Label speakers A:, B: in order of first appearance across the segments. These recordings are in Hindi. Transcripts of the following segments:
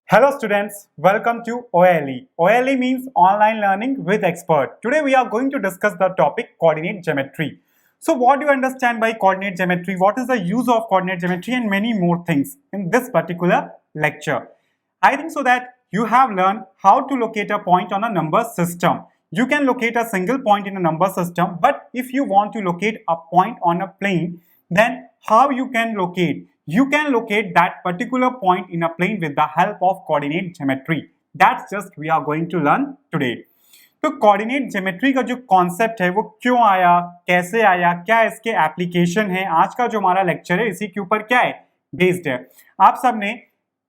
A: Hello students, welcome to OLE. OLE means Online Learning with Expert. Today we are going to discuss the topic coordinate geometry. So what do you understand by coordinate geometry? What is the use of coordinate geometry and many more things in this particular lecture. I think so that you have learned how to locate a point on a number system. You can locate a single point in a number system, but if you want to locate a point on a plane, then how you can locate? You can locate that particular point in a plane with the help of coordinate geometry. That's just we are going to learn today. तो कोऑर्डिनेट ज्योमेट्री का जो कॉन्सेप्ट है वो क्यों आया, कैसे आया, क्या इसके एप्लीकेशन है, आज का जो हमारा लेक्चर है इसी के ऊपर क्या है बेस्ड है। आप सबने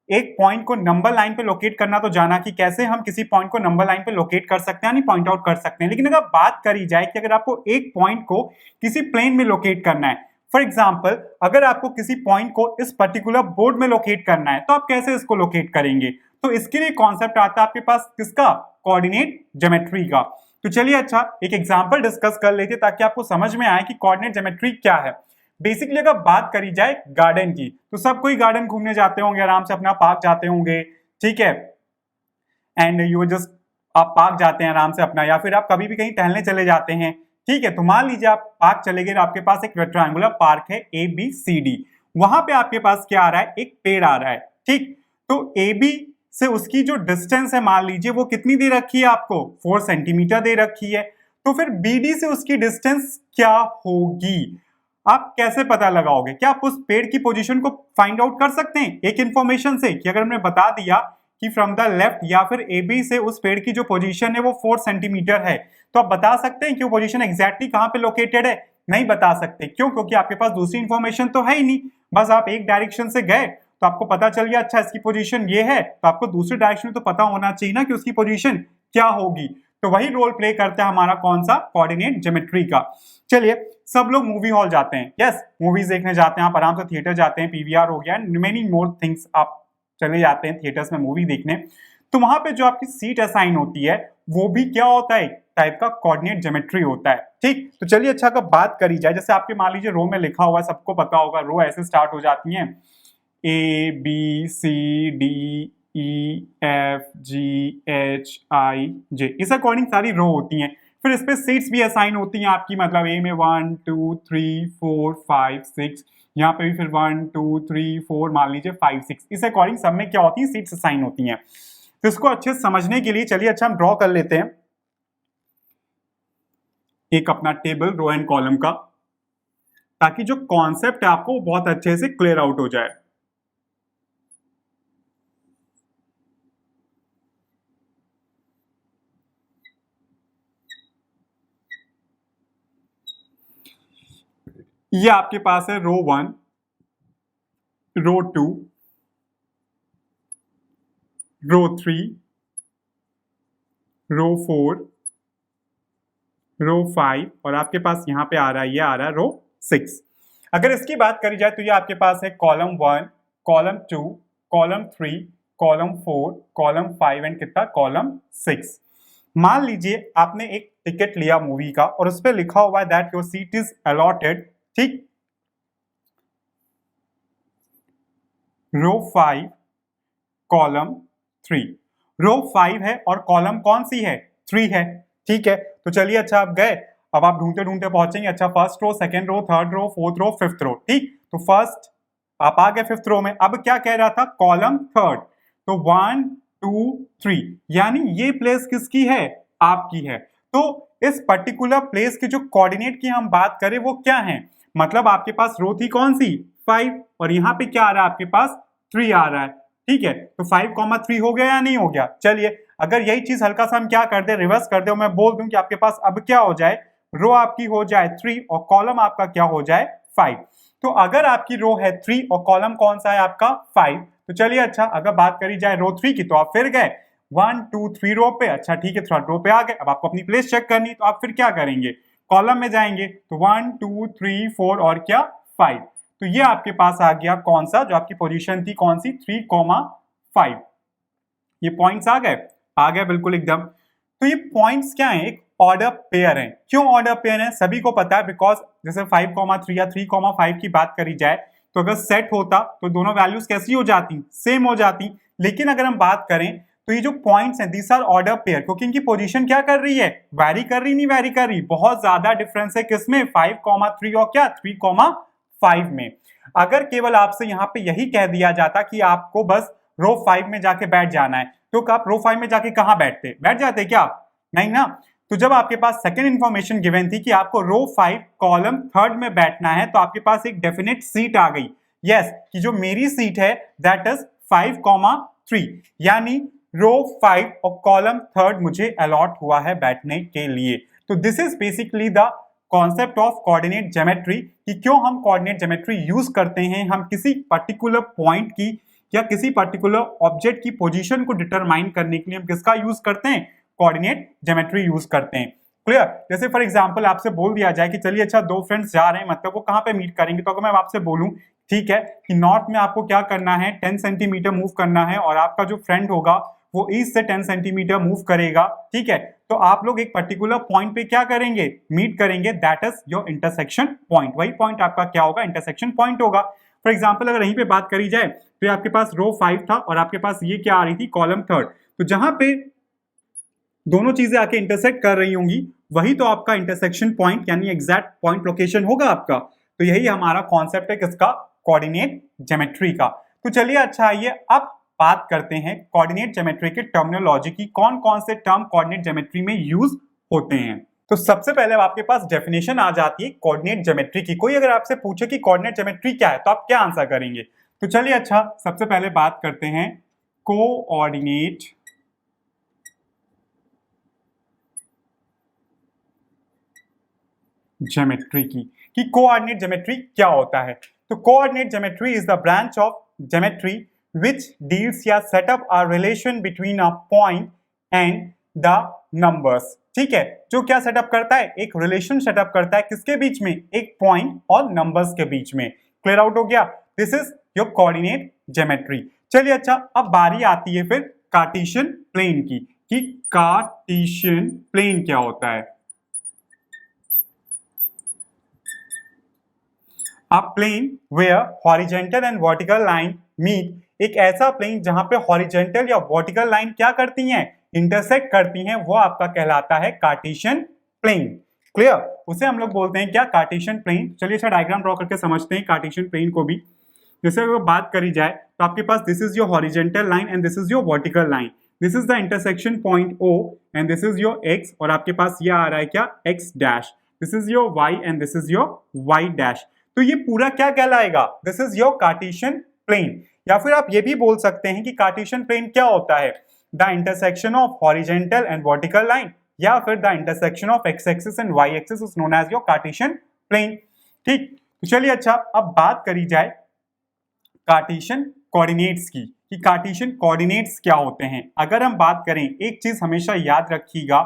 A: एक पॉइंट को नंबर लाइन पे लोकेट करना तो जाना कि कैसे हम किसी पॉइंट को नंबर लाइन पे लोकेट कर सकते हैं, यानी पॉइंट आउट कर सकते हैं। लेकिन अगर बात करी जाए कि अगर आपको एक पॉइंट को किसी प्लेन में लोकेट करना है, फॉर एग्जाम्पल अगर आपको किसी पॉइंट को इस पर्टिकुलर बोर्ड में लोकेट करना है तो आप कैसे इसको लोकेट करेंगे? तो इसके लिए कॉन्सेप्ट आता है आपके पास किसका? कोऑर्डिनेट ज्योमेट्री का। तो चलिए अच्छा एक एग्जांपल डिस्कस कर लेते ताकि आपको समझ में आए कि कोऑर्डिनेट ज्योमेट्री क्या है। बेसिकली अगर बात करी जाए गार्डन की तो सब कोई गार्डन घूमने जाते होंगे, आराम से अपना पार्क जाते होंगे, ठीक है, एंड यू जस्ट आप पार्क जाते हैं आराम से अपना, या फिर आप कभी भी कहीं टहलने चले जाते हैं, ठीक है। तो मान लीजिए आप पार्क चले गए, आपके पास एक रेक्टेंगुलर पार्क है ABCD, वहां पे आपके पास क्या आ रहा है? एक पेड़ आ रहा है, ठीक। तो AB से उसकी जो डिस्टेंस है मान लीजिए वो कितनी दे रखी है आपको? 4 सेंटीमीटर दे रखी है। तो फिर BD से उसकी डिस्टेंस क्या होगी? आप कैसे पता लगाओगे? क्या आप उस पेड़ की पोजीशन को फाइंड आउट कर सकते हैं एक इंफॉर्मेशन से कि अगर हमने बता दिया कि फ्रॉम द लेफ्ट या फिर AB से उस पेड़ की जो पोजीशन है वो 4 सेंटीमीटर है, तो आप बता सकते हैं कि वो पोजीशन एग्जैक्टली कहां पे लोकेटेड है? नहीं बता सकते। क्यों? क्योंकि आपके पास दूसरी इंफॉर्मेशन तो है ही नहीं। बस आप एक डायरेक्शन से गए तो आपको पता चल गया अच्छा इसकी पोजीशन ये है, तो आपको दूसरी डायरेक्शन में तो पता होना चाहिए ना कि उसकी पोजीशन क्या होगी। तो वही रोल प्ले करता है हमारा कौन सा? कोऑर्डिनेट ज्योमेट्री का। चलिए सब लोग मूवी हॉल जाते हैं, यस, मूवीज देखने जाते हैं, आप आराम से थिएटर जाते हैं, PVR हो गया, मेनी मोर थिंग्स, आप चले जाते हैं थिएटर्स में मूवी देखने। तो वहां पे जो आपकी सीट असाइन होती है वो भी क्या होता है? टाइप का कोऑर्डिनेट ज्योमेट्री होता है, ठीक। तो चलिए अच्छा अगर बात करी जाए, जैसे आपके मान लीजिए रो में लिखा हुआ है, सबको पता होगा रो ऐसे स्टार्ट हो जाती है ABCDEFGHIJ, इस अकॉर्डिंग सारी रो होती हैं। फिर इस पे सीट्स भी असाइन होती हैं आपकी, मतलब ए में 1 2 3 4 5 6, यहाँ पे भी फिर 1 2 3 4 मान लीजिए 5 6, इस अकॉर्डिंग सब में क्या होती है? सीट्स असाइन होती हैं। तो इसको अच्छे से समझने के लिए चलिए अच्छा हम ड्रॉ कर लेते हैं एक अपना टेबल रो एंड कॉलम का, ताकि जो कॉन्सेप्ट है आपको बहुत अच्छे से क्लियर आउट हो जाए। ये आपके पास है रो 1, रो 2, रो 3, रो 4, रो 5 और आपके पास यहां पे आ रहा है, ये आ रहा है रो 6। अगर इसकी बात करी जाए तो ये आपके पास है column 1, column 2, column 3, column 4, column 5 and कितना? कॉलम 6। मान लीजिए आपने एक टिकट लिया मूवी का और उस पर लिखा हुआ है that your seat is allotted, ठीक। रो 5 कॉलम 3, रो 5 है और कॉलम कौन सी है? 3 है, ठीक है। तो चलिए अच्छा आप गए, अब आप ढूंढते ढूंढते पहुंचेंगे, अच्छा first row, second row, third row, fourth row, fifth row, ठीक। तो फर्स्ट आप आ गए फिफ्थ रो में, अब क्या कह रहा था? Column third. तो 1 2 3, यानी ये प्लेस किसकी है? आपकी है। तो इस पर्टिकुलर प्लेस के जो कोऑर्डिनेट की हम बात करें वो क्या है? मतलब आपके पास रो थी कौन सी? 5, और यहाँ पे क्या आ रहा है? आपके पास 3 आ रहा है, ठीक है। तो 5,3 हो गया या नहीं हो गया? चलिए अगर यही चीज हल्का सा हम क्या कर दे, रिवर्स कर दे, मैं बोल दूं कि आपके पास अब क्या हो जाए, रो आपकी हो जाए 3 और कॉलम आपका क्या हो जाए? 5। तो अगर आपकी रो है 3 और कॉलम कौन सा है आपका? 5। तो चलिए अच्छा अगर बात करी जाए रो 3 की, तो आप फिर गए 1 2 3 रो पे, अच्छा ठीक है, थर्ड रो पे आ गए। अब आपको अपनी प्लेस चेक करनी, तो आप फिर क्या करेंगे? कॉलम में जाएंगे, तो 1 2 3 4 और क्या? 5। तो ये आपके पास आ गया कौन सा? जो आपकी पोजीशन थी कौन सी? 3,5। ये पॉइंट्स आ गए? आ गया बिल्कुल एकदम। तो ये पॉइंट्स क्या है? एक ऑर्डर पेयर है। क्यों ऑर्डर पेयर है? सभी को पता है, बिकॉज जैसे 5,3 या 3,5 की बात करी जाए तो अगर सेट होता तो दोनों वैल्यूज कैसी हो जाती, सेम हो जाती। लेकिन अगर हम बात करें तो ये जो पॉइंट्स हैं दिस आर ऑर्डर पेयर, क्योंकि इनकी पोजीशन क्या कर रही है, वैरी कर रही, नहीं वैरी कर रही, बहुत ज्यादा डिफरेंस है किसमें, 5,3 और क्या 3,5 में। अगर केवल आपसे यहाँ पे यही कह दिया जाता कि आपको बस रो 5 में जाके बैठ जाना है, तो आप रो 5 में जाके कहाँ बैठ जाते क्या आप, नहीं ना। तो जब आपके पास सेकंड इंफॉर्मेशन गिवन थी कि आपको रो 5 कॉलम 3 में बैठना है, तो आपके पास एक डेफिनेट सीट आ गई, यस कि जो मेरी सीट है दैट इज 5,3, यानी रो 5 और कॉलम 3 मुझे अलॉट हुआ है बैठने के लिए। तो this is basically the concept of coordinate geometry, कि क्यों हम कोऑर्डिनेट ज्योमेट्री यूज करते हैं। हम किसी पर्टिकुलर पॉइंट की या किसी पर्टिकुलर ऑब्जेक्ट की पोजीशन को डिटरमाइन करने के लिए हम किसका यूज करते हैं, कोऑर्डिनेट ज्योमेट्री यूज करते हैं। क्लियर। जैसे फॉर एग्जांपल आपसे बोल दिया जाए कि चलिए अच्छा दो फ्रेंड्स जा रहे हैं, मतलब वो कहां पे मीट करेंगे, तो अगर मैं आपसे बोलूं ठीक है कि नॉर्थ में आपको क्या करना है, 10 सेंटीमीटर मूव करना है, और आपका जो फ्रेंड होगा वो ईस्ट से 10 सेंटीमीटर मूव करेगा, ठीक है, तो आप लोग एक पर्टिकुलर पॉइंट पे क्या करेंगे, मीट करेंगे, that is your intersection point. वही पॉइंट आपका क्या होगा, इंटरसेक्शन पॉइंट होगा। फॉर एग्जाम्पल अगर यहीं पे बात करी जाए तो आपके पास रो 5 था और आपके पास ये क्या आ रही थी, कॉलम 3, तो जहां पे दोनों चीजें आके इंटरसेक्ट कर रही होंगी वही तो आपका इंटरसेक्शन पॉइंट यानी एग्जैक्ट पॉइंट लोकेशन होगा आपका। तो यही हमारा कॉन्सेप्ट है किसका, कोऑर्डिनेट ज्योमेट्री का। तो चलिए अच्छा आइए अब बात करते हैं कोऑर्डिनेट ज्योमेट्री के टर्मिनोलॉजी की, कौन कौन से टर्म कोऑर्डिनेट ज्योमेट्री में यूज होते हैं। तो सबसे पहले आपके पास डेफिनेशन आ जाती है कोऑर्डिनेट ज्योमेट्री की। कोई अगर आपसे पूछे कि कोऑर्डिनेट ज्योमेट्री क्या है तो आप क्या आंसर करेंगे। तो चलिए अच्छा सबसे पहले बात करते हैं कोऑर्डिनेट ज्योमेट्री की, कि कोऑर्डिनेट ज्योमेट्री क्या होता है। तो coordinate geometry is the branch of geometry which deals या set up a relation between a point and the numbers। ठीक है, जो क्या सेटअप करता है, एक रिलेशन सेटअप करता है किसके बीच में, एक पॉइंट और नंबर्स के बीच में। क्लियर आउट हो गया, this is your coordinate geometry. चलिए अच्छा अब बारी आती है फिर कार्टेशियन प्लेन की, कि कार्टेशियन प्लेन क्या होता है। A plane where horizontal and vertical line meet, एक ऐसा प्लेन जहां पे हॉरिजेंटल या वर्टिकल लाइन क्या करती हैं, इंटरसेक्ट करती हैं, वो आपका कहलाता है कार्टेशियन प्लेन। क्लियर, उसे हम लोग बोलते हैं क्या, कार्टेशियन प्लेन। चलिए अच्छा डायग्राम ड्रॉ करके समझते हैं कार्टेशियन प्लेन को भी। जैसे अगर बात करी जाए तो आपके पास this is your horizontal line and this is your vertical line, this is the intersection point O and this is your x, और आपके पास ये आ रहा है क्या, x dash, this is your y and this is your y dash. तो ये पूरा क्या कहलाएगा, this is your Cartesian plane. या फिर आप ये भी बोल सकते हैं कि कार्टेशियन प्लेन क्या होता है, the intersection of horizontal and vertical line, या फिर the intersection of x axis and y axis is known as your Cartesian plane. ठीक, तो चलिए अच्छा अब बात करी जाए कार्टेशियन कोऑर्डिनेट्स की, कि कार्टेशियन कोऑर्डिनेट्स क्या होते हैं। अगर हम बात करें, एक चीज हमेशा याद रखिएगा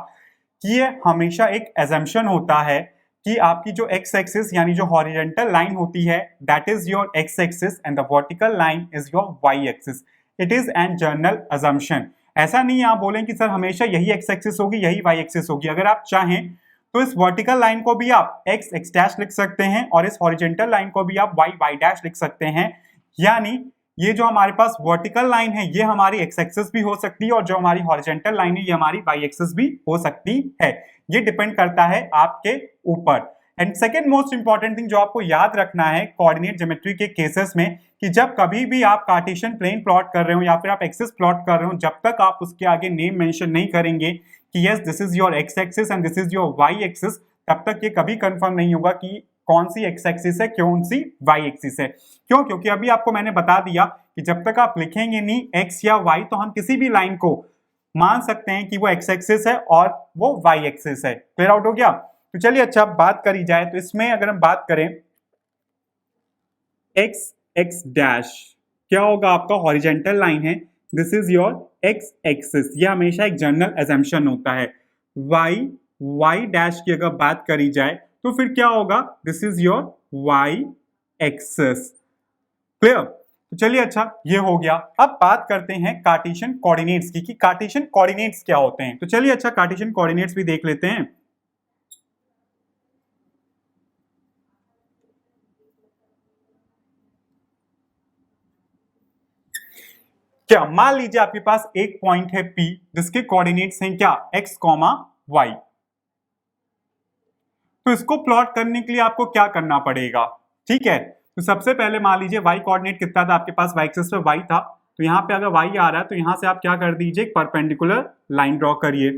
A: कि ये हमेशा एक एजम्पशन होता है कि आपकी जो एक्स एक्सिस यानी जो हॉरिजेंटल लाइन होती है that is your x axis and the vertical line is your y axis. It is an general assumption. ऐसा नहीं है आप बोलें कि सर हमेशा यही एक्स एक्सिस होगी यही वाई एक्सिस होगी। अगर आप चाहें तो इस वर्टिकल लाइन को भी आप एक्स एक्स डैश लिख सकते हैं और इस हॉरिजेंटल लाइन को भी आप वाई वाई डैश लिख सकते हैं। यानी ये जो हमारे पास वर्टिकल लाइन है ये हमारी एक्स एक्सिस भी हो सकती है और जो हमारी हॉरिजेंटल लाइन है ये हमारी वाई एक्सिस भी हो सकती है। ये डिपेंड करता है आपके ऊपर। And second most important thing जो आपको याद रखना है कोऑर्डिनेट ज्योमेट्री के केसेस में, कि जब कभी भी आप कार्टेशियन प्लेन प्लॉट कर रहे हो या फिर आप एक्सिस प्लॉट कर रहे हो, जब तक आप उसके आगे नेम मेंशन नहीं करेंगे कि yes this is your x axis and this is your y axis, तब तक ये कभी कंफर्म नहीं होगा कि कौन सी एक्स एक्सिस है कौन सी वाई एक्सिस है। क्यों, क्योंकि अभी आपको मैंने बता दिया कि जब तक आप लिखेंगे नहीं एक्स या वाई तो हम किसी भी लाइन को मान सकते हैं कि वो एक्स एक्सिस है और वो वाई एक्सिस है। क्लियर आउट हो गया। तो चलिए अच्छा बात करी जाए तो इसमें अगर हम बात करें एक्स एक्स डैश क्या होगा, आपका हॉरिजेंटल लाइन है, this is your x axis, ये हमेशा एक जनरल अजम्पशन होता है। वाई वाई डैश की अगर बात करी जाए तो फिर क्या होगा, this is your y axis. Clear. तो चलिए अच्छा ये हो गया। अब बात करते हैं कार्टेशियन कोऑर्डिनेट्स की, कि कार्टेशियन कोऑर्डिनेट्स क्या होते हैं। तो चलिए अच्छा कार्टेशियन कोऑर्डिनेट्स भी देख लेते हैं। क्या मान लीजिए आपके पास एक पॉइंट है P जिसके कोऑर्डिनेट्स हैं क्या x, y। तो इसको प्लॉट करने के लिए आपको क्या करना पड़ेगा, ठीक है। तो सबसे पहले मान लीजिए y कोऑर्डिनेट कितना था आपके पास, y एक्सिस पे y था, तो यहाँ पे अगर y आ रहा है तो यहाँ से आप क्या कर दीजिए, एक परपेंडिकुलर लाइन ड्रॉ करिए।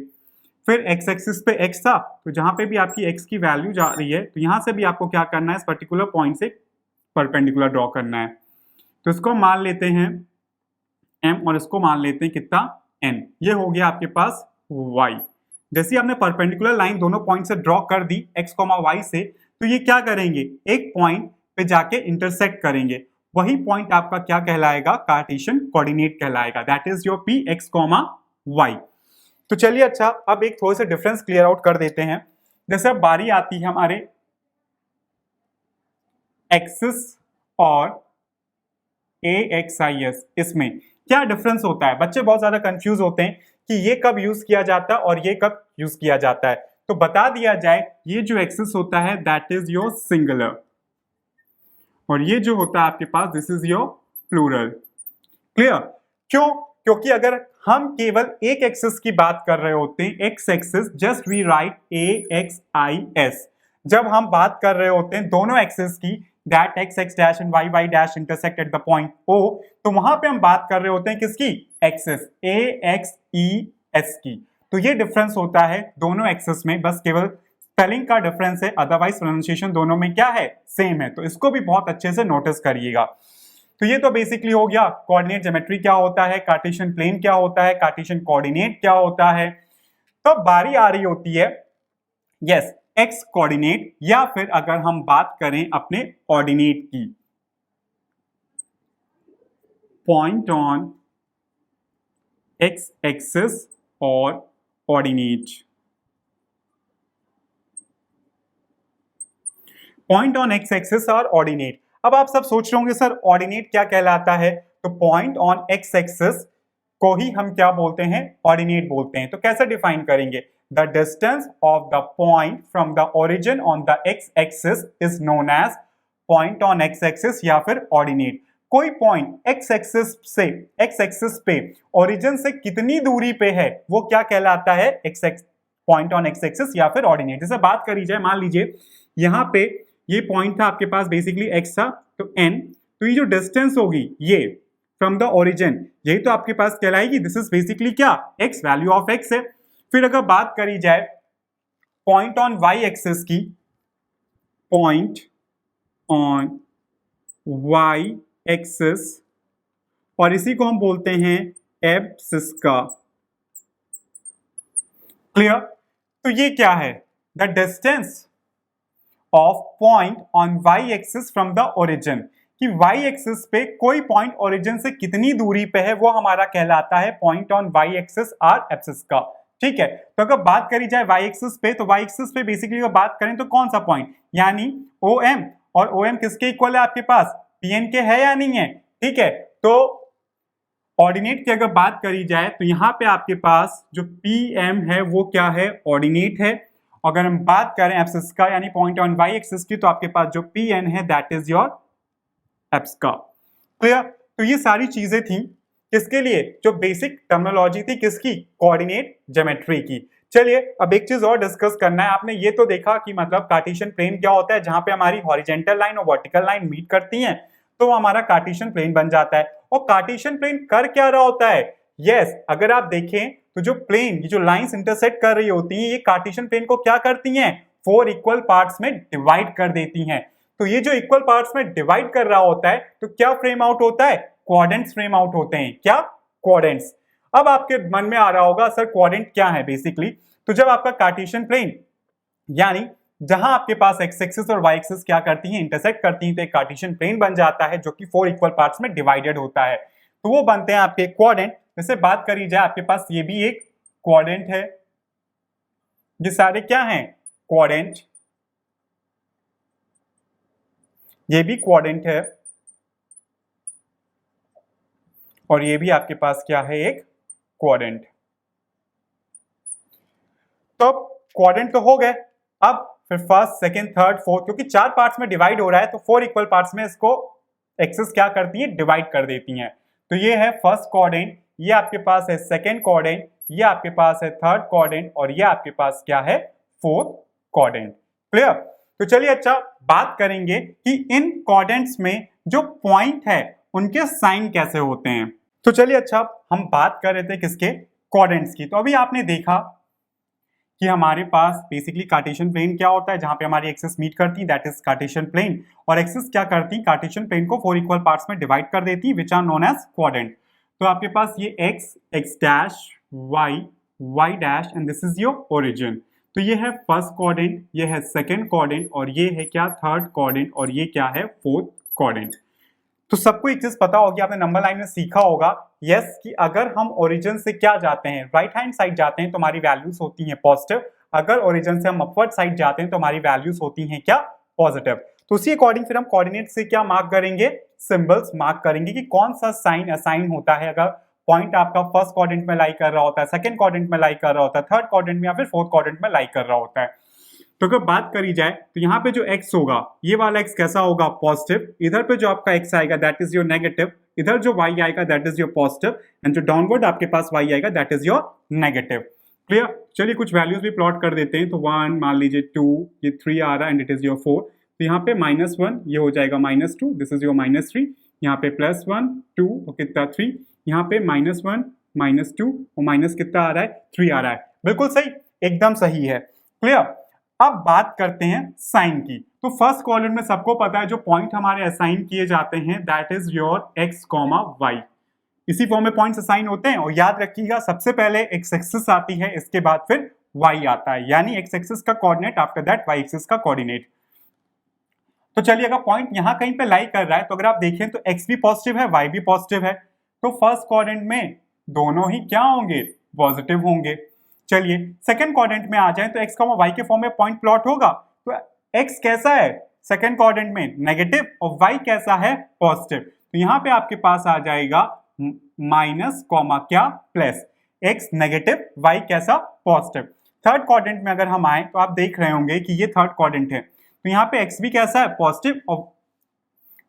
A: फिर x एक्सिस पे x था, तो जहां पे भी आपकी x की वैल्यू जा रही है तो यहां से भी आपको क्या करना है, इस पर्टिकुलर पॉइंट से परपेंडिकुलर ड्रॉ करना है। तो इसको मान लेते हैं m और इसको मान लेते हैं कितना, n। ये हो गया आपके पास y। जैसे आपने परपेंडिकुलर लाइन दोनों पॉइंट से ड्रॉ कर दी x, y से, तो ये क्या करेंगे, एक पॉइंट पे जाके इंटरसेक्ट करेंगे। वही पॉइंट आपका क्या कहलाएगा, कार्टेशियन कोऑर्डिनेट कहलाएगा, that is your p, x, y। तो चलिए अच्छा, अब एक थोड़े से डिफरेंस क्लियर आउट कर देते हैं। जैसे अब बारी आती है हमारे एक्सिस और AXIS, इसमें क्या डिफरेंस होता है। बच्चे बहुत ज्यादा कंफ्यूज होते हैं कि ये कब यूज किया जाता है और ये कब यूज किया जाता है। तो बता दिया जाए, ये जो एक्सिस होता है दैट इज योर सिंगुलर, और ये जो होता है आपके पास this is your plural. Clear? क्यों? क्योंकि अगर हम केवल एक एक्सिस की बात कर रहे होते हैं, x axis, just we write AXIS। जब हम बात कर रहे होते हैं दोनों एक्सिस की, that x x dash and y y dash intersect at the point O, तो वहां पे हम बात कर रहे होते हैं किसकी, एक्सिस AXES की। तो ये डिफरेंस होता है दोनों एक्सिस में, बस केवल स्पेलिंग का डिफरेंस है, अदरवाइज प्रोनाउंसिएशन दोनों में क्या है, सेम है। तो इसको भी बहुत अच्छे से नोटिस करिएगा। तो ये तो बेसिकली हो गया कोऑर्डिनेट ज्योमेट्री क्या होता है, कार्टेशियन प्लेन क्या होता है, कार्टेशियन कोऑर्डिनेट क्या होता है। तो बारी आ रही होती है यस एक्स कोऑर्डिनेट, या फिर अगर हम बात करें अपने ऑर्डिनेट की, पॉइंट ऑन एक्स एक्सिस और ordinate. Point on x axis और ऑर्डिनेट। अब आप सब सोच रहे होंगे सर ऑर्डिनेट क्या कहलाता है, तो पॉइंट ऑन एक्स एक्सिस को ही हम क्या बोलते हैं, ऑर्डिनेट बोलते हैं। तो कैसे डिफाइन करेंगे, the distance of the point from the origin on the x axis is known as point on x axis या फिर ऑर्डिनेट। कोई पॉइंट एक्स एक्सिस पे ओरिजिन से कितनी दूरी पे है वो क्या कहलाता है, पॉइंट ऑन एक्स एक्सिस या फिर ऑर्डिनेट। जैसे बात करी जाए, मान लीजिए यहाँ पे ये पॉइंट था आपके पास, बेसिकली x था, तो n, तो ये जो डिस्टेंस होगी ये फ्रॉम द ओरिजिन, यही तो आपके पास कहलाएगी, दिस इज बेसिकली क्या, x, वैल्यू ऑफ x है। फिर अगर बात करी जाए पॉइंट ऑन y एक्सिस की, पॉइंट ऑन y एक्सिस, और इसी को हम बोलते हैं एब्सिस का। क्लियर? तो ये क्या है, the distance of point on y axis from the origin, कि y एक्सिस पे कोई पॉइंट ओरिजिन से कितनी दूरी पे है वो हमारा कहलाता है point on y axis or abscissa का। ठीक है, तो अगर बात करी जाए y एक्सिस पे, तो y एक्सिस पे बेसिकली अगर बात करें तो कौन सा पॉइंट, यानी OM, और OM किसके इक्वल है आपके पास, PN के है या नहीं है। ठीक है, तो ऑर्डिनेट की अगर बात करी जाए तो यहाँ पे आपके पास जो PM है वो क्या है, ऑर्डिनेट है। अगर हम बात करें एब्सिस का यानी पॉइंट ऑन y एक्सिस की, तो आपके पास जो PN है दैट इज योर एब्स का। क्लियर? तो ये सारी चीजें थी किसके लिए, जो बेसिक टर्मिनोलॉजी थी किसकी, कोऑर्डिनेट ज्योमेट्री की। चलिए अब एक चीज और डिस्कस करना है। आपने ये तो देखा कि मतलब कार्टेशियन प्लेन क्या होता है, जहां पे हमारी हॉरिजॉन्टल लाइन और वर्टिकल लाइन मीट करती हैं तो वो हमारा कार्टेशियन प्लेन बन जाता है। और कार्टेशियन प्लेन कर क्या रहा होता है, यस अगर आप देखें तो जो प्लेन, ये जो लाइंस इंटरसेक्ट कर रही होती हैं, ये कार्टेशियन प्लेन को क्या करती हैं, 4 इक्वल पार्ट्स में डिवाइड कर देती हैं। तो ये जो इक्वल पार्ट्स में डिवाइड कर रहा होता है तो क्या फ्रेम आउट होता है, क्वाड्रेंट्स फ्रेम आउट होते हैं। क्या, क्वाड्रेंट्स। अब आपके मन में आ रहा होगा सर क्वाड्रेंट क्या है बेसिकली, तो जब आपका कार्टेशियन प्लेन यानी जहां आपके पास एक्स एक्सिस और वाई एक्सिस क्या करती हैं, इंटरसेक्ट करती हैं, तो एक कार्टेशियन प्लेन बन जाता है जो कि 4 इक्वल पार्ट्स में डिवाइडेड होता है, तो वो बनते हैं आपके क्वाड्रेंट। जैसे बात करी जाए आपके पास ये भी एक क्वाड्रेंट है, ये सारे क्या हैं, क्वाड्रेंट, ये भी क्वाड्रेंट है, और ये भी आपके पास क्या है, एक क्वाड्रेंट। तो क्वाड्रेंट तो हो गए, अब फिर फर्स्ट, सेकंड, थर्ड, फोर्थ, क्योंकि 4 पार्ट्स में डिवाइड हो रहा है तो 4 इक्वल पार्ट्स में इसको एक्सिस क्या करती है, डिवाइड कर देती हैं। तो ये है फर्स्ट कोऑर्डिनेट, ये आपके पास है सेकेंड कोऑर्डिनेट, ये आपके पास है थर्ड कोऑर्डिनेट और ये आपके पास क्या है फोर्थ कोऑर्डिनेट। क्लियर? तो चलिए अच्छा बात करेंगे कि इन कोऑर्डिनेट्स में जो पॉइंट है उनके साइन कैसे होते हैं। तो चलिए अच्छा हम बात कर रहे थे किसके, कोऑर्डिनेट्स की। तो अभी आपने देखा कि हमारे पास बेसिकली कार्टेशियन प्लेन क्या होता है, जहां पे हमारी एक्सिस मीट करती है, दैट इज कार्टेशियन प्लेन, और एक्सिस क्या करती है, कार्टेशियन प्लेन को 4 इक्वल पार्ट्स में डिवाइड कर देती है, which are known as quadrant. तो आपके पास ये x, x dash, y, y dash and this is your origin. तो ये है फर्स्ट कोऑर्डिनेट, ये है सेकंड कोऑर्डिनेट और ये है क्या थर्ड कोऑर्डिनेट और ये क्या है फोर्थ कोऑर्डिनेट। तो सबको एक चीज पता होगी, आपने नंबर लाइन में सीखा होगा यस कि अगर हम ओरिजिन से क्या जाते हैं, राइट हैंड साइड जाते हैं तो हमारी वैल्यूज होती हैं पॉजिटिव, अगर ओरिजिन से हम अपवर्ड साइड जाते हैं तो हमारी वैल्यूज होती हैं क्या पॉजिटिव। तो उसी अकॉर्डिंग फिर हम कोऑर्डिनेट से क्या मार्क करेंगे, सिंबल्स मार्क करेंगे कि कौन सा साइन असाइन होता है अगर पॉइंट आपका फर्स्ट कोऑर्डिनेट में लाई कर रहा होता है, सेकंड कोऑर्डिनेट में लाई कर रहा होता है, थर्ड कोऑर्डिनेट में या फिर फोर्थ कोऑर्डिनेट में लाई कर रहा होता है। तो अगर बात करी जाए तो यहाँ पे जो x होगा, ये वाला x कैसा होगा पॉजिटिव, इधर पे जो आपका x आएगा दैट इज योर नेगेटिव, इधर जो y आएगा that is your positive and जो डाउनवर्ड आपके पास y आएगा that is your negative. Clear? चलिए कुछ वैल्यूज भी प्लॉट कर देते हैं। तो 1 मान लीजिए, 2, ये 3 आ रहा है एंड इट इज योर 4। तो यहाँ पे -1 ये हो जाएगा -2, दिस इज योर -3, यहाँ पे +1 2 और कितना 3, यहाँ पे -1 -2 और माइनस कितना आ रहा है 3 आ रहा है। बिल्कुल सही, एकदम सही है। क्लियर? अब बात करते हैं साइन की। तो फर्स्ट कॉलम में सबको पता है जो पॉइंट हमारे असाइन किए जाते हैं that is your x, y। इसी फॉर्म में पॉइंट्स असाइन होते हैं और याद रखिएगा सबसे पहले x एक्सिस आती है, इसके बाद फिर y आता है, यानी x एक्सिस का coordinate after that y axis का कोऑर्डिनेट। तो चलिए अगर पॉइंट यहां कहीं पे लाई कर रहा है तो अगर आप देखें तो x भी पॉजिटिव है, y भी पॉजिटिव है, तो फर्स्ट कोऑर्डिनेट में दोनों ही क्या होंगे, पॉजिटिव होंगे। चलिए सेकंड कोऑर्डिनेट में आ जाए तो x, y के फॉर्म में पॉइंट प्लॉट होगा। तो x कैसा है सेकंड कोऑर्डिनेट में, नेगेटिव, और y कैसा है, पॉजिटिव। तो यहाँ पे आपके पास आ जाएगा माइनस कॉमा क्या प्लस, x नेगेटिव, y कैसा, पॉजिटिव। थर्ड कोऑर्डिनेट में अगर हम आए तो आप देख रहे होंगे कि ये थर्ड कोऑर्डिनेट है, तो यहाँ पे x भी कैसा है, पॉजिटिव। और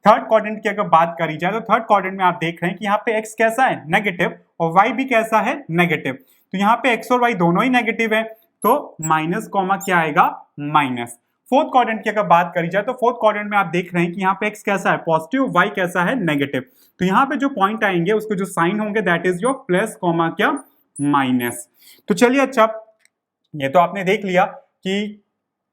A: थर्ड कोऑर्डिनेट की अगर बात करी जाए तो थर्ड कोऑर्डिनेट में आप देख रहे हैं कि यहाँ पे x कैसा है, नेगेटिव, और y भी कैसा है, नेगेटिव। तो यहाँ पे x और y दोनों ही नेगेटिव है, तो माइनस कॉमा क्या आएगा, माइनस। फोर्थ कोऑर्डिनेट की अगर बात करी जाए तो फोर्थ कोऑर्डिनेट में आप देख रहे हैं कि यहाँ पे x कैसा है, पॉजिटिव, y कैसा है, नेगेटिव। तो यहाँ पे जो पॉइंट आएंगे उसको जो साइन होंगे that is your plus comma क्या, माइनस। तो चलिए अच्छा ये तो आपने देख लिया कि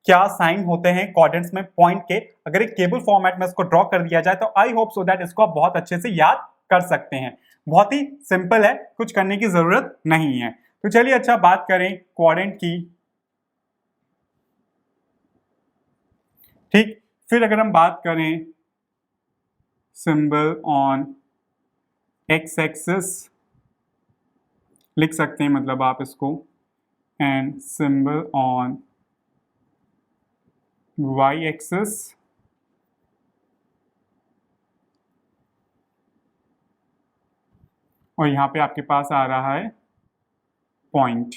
A: क्या साइन होते हैं कोऑर्डिनेट्स में पॉइंट के। अगर एक टेबल फॉर्मेट में इसको ड्रॉ कर दिया जाए तो आई होप सो दैट इसको आप बहुत अच्छे से याद कर सकते हैं। बहुत ही सिंपल है, कुछ करने की जरूरत नहीं है। तो चलिए अच्छा बात करें कोऑर्डिनेट की। ठीक, फिर अगर हम बात करें सिंबल ऑन एक्स एक्सिस लिख सकते हैं, मतलब आप इसको, and symbol on y axis और यहां पे आपके पास आ रहा है पॉइंट।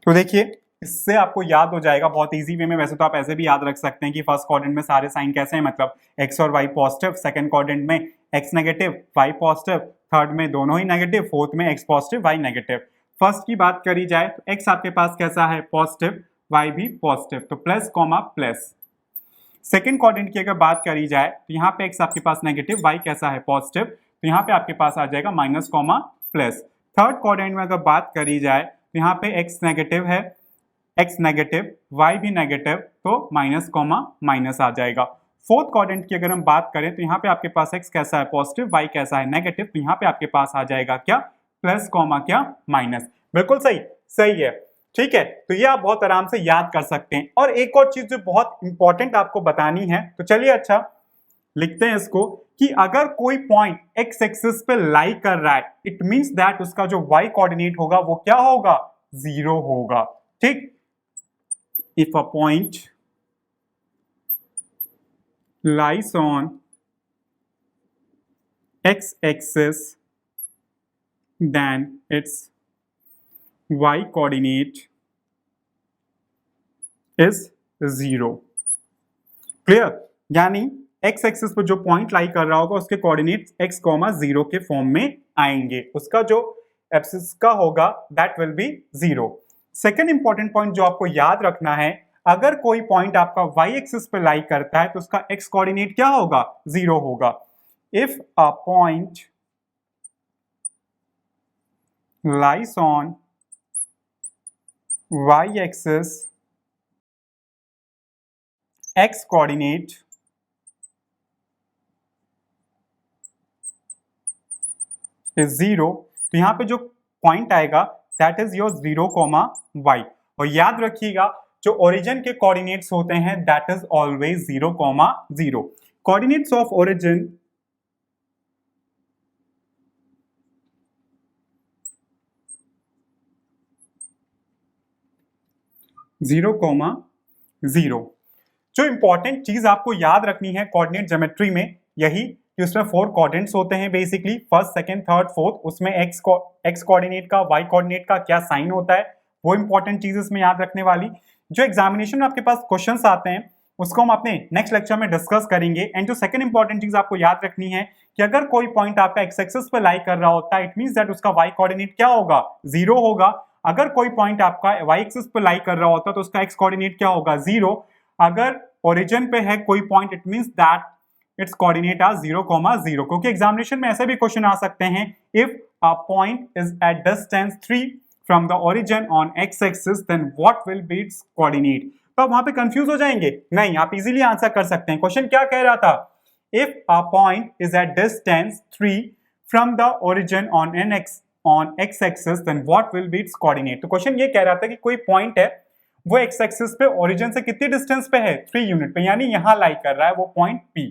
A: तो देखिए इससे आपको याद हो जाएगा बहुत इजी वे में। वैसे तो आप ऐसे भी याद रख सकते हैं कि फर्स्ट कोऑर्डिनेट में सारे साइन कैसे हैं, मतलब x और y पॉजिटिव, सेकंड कोऑर्डिनेट में x negative, y positive, third में दोनों ही नेगेटिव, फोर्थ में x positive, y negative. First की बात करी जाए तो x आपके पास कैसा है, पॉजिटिव, y भी पॉजिटिव, तो plus comma plus. Second coordinate की अगर बात करी जाए तो यहाँ पे x आपके पास नेगेटिव, y कैसा है, पॉजिटिव, तो यहाँ पे आपके पास आ जाएगा minus comma plus. Third coordinate में अगर बात करी जाए तो यहाँ पे x नेगेटिव है, x नेगेटिव, y भी नेगेटिव, तो माइनस कॉमा माइनस आ जाएगा। फोर्थ कोऑर्डिनेट की अगर हम बात करें तो यहाँ पे आपके पास x कैसा है, पॉजिटिव, y कैसा है, नेगेटिव, तो यहाँ पे आपके पास आ जाएगा क्या, प्लस कॉमा क्या, माइनस। बिल्कुल सही, सही है। ठीक है, तो ये आप बहुत आराम से याद कर सकते हैं। और एक और चीज जो बहुत इंपॉर्टेंट आपको बतानी है, तो चलिए अच्छा लिखते हैं इसको, कि अगर कोई पॉइंट x एक्सिस पे लाई कर रहा है इट मींस दैट उसका जो y कोऑर्डिनेट होगा वो क्या होगा, 0 होगा। ठीक, if a point lies on x-axis then its y coordinate is 0। Clear? यानी एक्स एक्सिस पर जो पॉइंट लाई कर रहा होगा उसके कोऑर्डिनेट्स x, 0 के फॉर्म में आएंगे, उसका जो एब्सिस का होगा that will be 0। Second important point जो आपको याद रखना है, अगर कोई पॉइंट आपका y एक्सिस पे लाई करता है तो उसका x कोऑर्डिनेट क्या होगा, 0 होगा। If a point lies on y axis, x coordinate is 0, तो यहां पे जो पॉइंट आएगा दैट इज योर 0, y। और याद रखिएगा जो ओरिजिन के कोऑर्डिनेट्स होते हैं that is always 0, 0। Coordinates of origin zero comma 0। जो इंपॉर्टेंट चीज आपको याद रखनी है कोऑर्डिनेट ज्योमेट्री में यही कि उसमें 4 कोऑर्डिनेट्स होते हैं basically, first, second, third, fourth. उसमें एक्स कोऑर्डिनेट का, वाई कोऑर्डिनेट का क्या साइन होता है, वो इंपॉर्टेंट चीज इसमें याद रखने वाली। जो एग्जामिनेशन में आपके पास क्वेश्चंस आते हैं उसको हम अपने नेक्स्ट लेक्चर में डिस्कस करेंगे। एंड जो सेकंड इंपॉर्टेंट चीज आपको याद रखनी है कि अगर कोई पॉइंट आपका एक्स एक्सिस पे लाई कर रहा होता है इट मींस दैट उसका वाई कोऑर्डिनेट क्या होगा, 0 होगा। अगर कोई पॉइंट आपका वाई एक्सिस पे लाई कर रहा होता है तो उसका एक्स कोऑर्डिनेट क्या होगा, 0। अगर ओरिजिन पे है कोई point it means that its coordinate are 0, 0, क्योंकि एग्जामिनेशन में ऐसे भी क्वेश्चन आ सकते हैं if a point is at distance 3 from the origin on x axis then what will be its coordinate. तो आप वहां पे कंफ्यूज हो जाएंगे, नहीं, आप इजीली आंसर कर सकते हैं। क्वेश्चन क्या कह रहा था, if a point is at distance 3 from the origin on x axis then what will be its coordinate. तो क्वेश्चन ये कह रहा था कि कोई पॉइंट है वो एक्स एक्सिस पे ओरिजिन से कितनी डिस्टेंस पे है, 3 यूनिट पे, यानी यहां लाई कर रहा है वो पॉइंट P।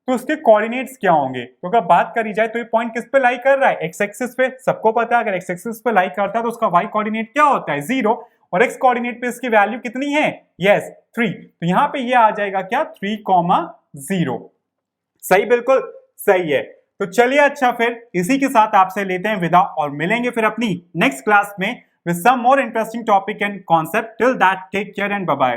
A: तो उसके कोऑर्डिनेट्स क्या होंगे, तो अगर बात करी जाए तो ये पॉइंट किस पे लाई कर रहा है, एक्स एक्सिस पे। सबको पता है अगर एक्स एक्सिस पे लाई करता है तो उसका वाई कोऑर्डिनेट क्या होता है, 0, और एक्स कोऑर्डिनेट पे इसकी वैल्यू कितनी है, यस 3। तो यहां पे ये आ जाएगा क्या, 3, 0। सही, बिल्कुल सही है। तो चलिए अच्छा फिर इसी के साथ आपसे लेते हैं विदा और मिलेंगे फिर अपनी नेक्स्ट क्लास में with some more interesting topic and concept. Till that, take care and bye bye.